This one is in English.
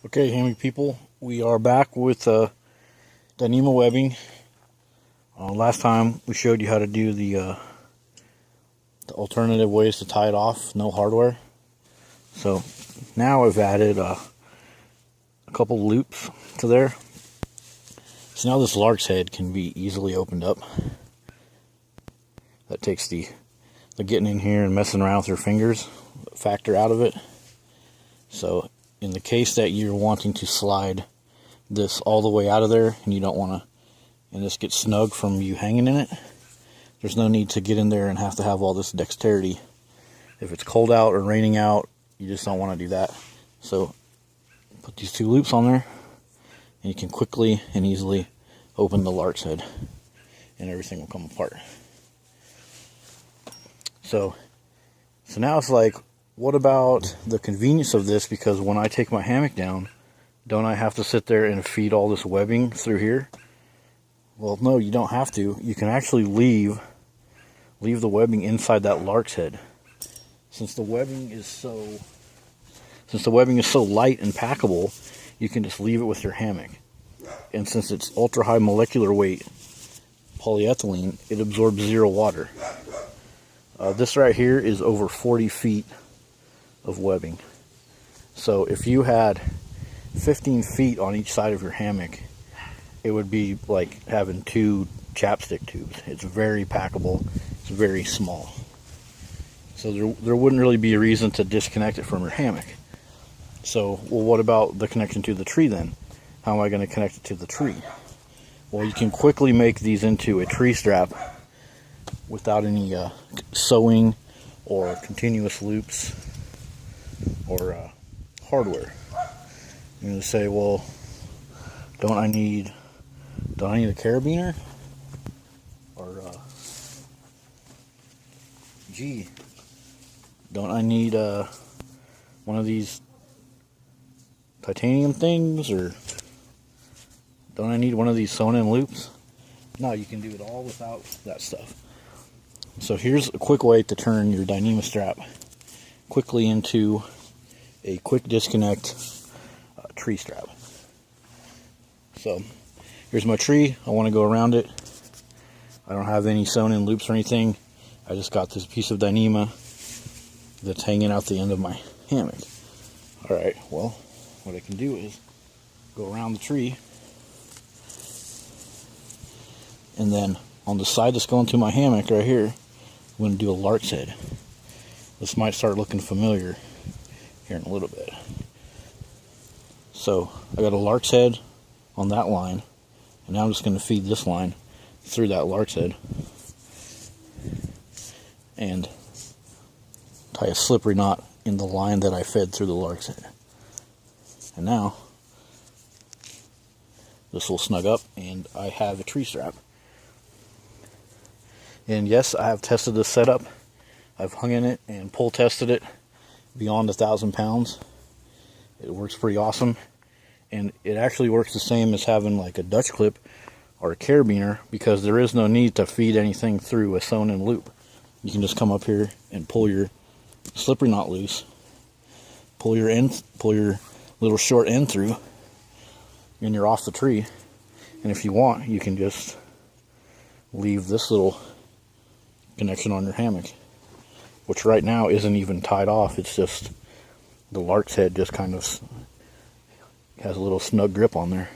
Okay, hammy people, we are back with Dyneema webbing. Last time we showed you how to do the alternative ways to tie it off, no hardware. So now I've added a couple loops to there. So now this lark's head can be easily opened up. That takes the getting in here and messing around with your fingers factor out of it. So in the case that you're wanting to slide this all the way out of there and you don't want to, and this gets snug from you hanging in it, there's no need to get in there and have to have all this dexterity. If it's cold out or raining out, you just don't want to do that. So put these two loops on there and you can quickly and easily open the lark's head and everything will come apart. So now it's like, what about the convenience of this? Because when I take my hammock down, don't I have to sit there and feed all this webbing through here? Well, no, you don't have to. You can actually leave the webbing inside that lark's head. Since the webbing is so light and packable, you can just leave it with your hammock. And since it's ultra high molecular weight polyethylene, it absorbs 0 water. This right here is over 40 feet of webbing. So if you had 15 feet on each side of your hammock, it would be like having 2 chapstick tubes. It's very packable. It's very small. So there wouldn't really be a reason to disconnect it from your hammock. So, well, what about the connection to the tree then? How am I going to connect it to the tree? Well, you can quickly make these into a tree strap without any sewing or continuous loops or hardware. You're going to say, well, don't I need a carabiner? Or gee, don't I need one of these titanium things? Or don't I need one of these sewn in loops? No, you can do it all without that stuff. So here's a quick way to turn your Dyneema strap quickly into a quick disconnect tree strap. So here's my tree. I want to go around it. I don't have any sewn in loops or anything. I just got this piece of Dyneema that's hanging out the end of my hammock. Alright, well, what I can do is go around the tree, and then on the side that's going to my hammock right here, I'm going to do a lark's head. This might start looking familiar here in a little bit. So I got a lark's head on that line, and now I'm just going to feed this line through that lark's head and tie a slippery knot in the line that I fed through the lark's head. And now this will snug up and I have a tree strap. And yes, I have tested this setup. I've hung in it and pull tested it beyond 1,000 pounds. It works pretty awesome. And it actually works the same as having like a Dutch clip or a carabiner, because there is no need to feed anything through a sewn in loop. You can just come up here and pull your slippery knot loose, pull your little short end through, and you're off the tree. And if you want, you can just leave this little connection on your hammock, which right now isn't even tied off. It's just the lark's head just kind of has a little snug grip on there.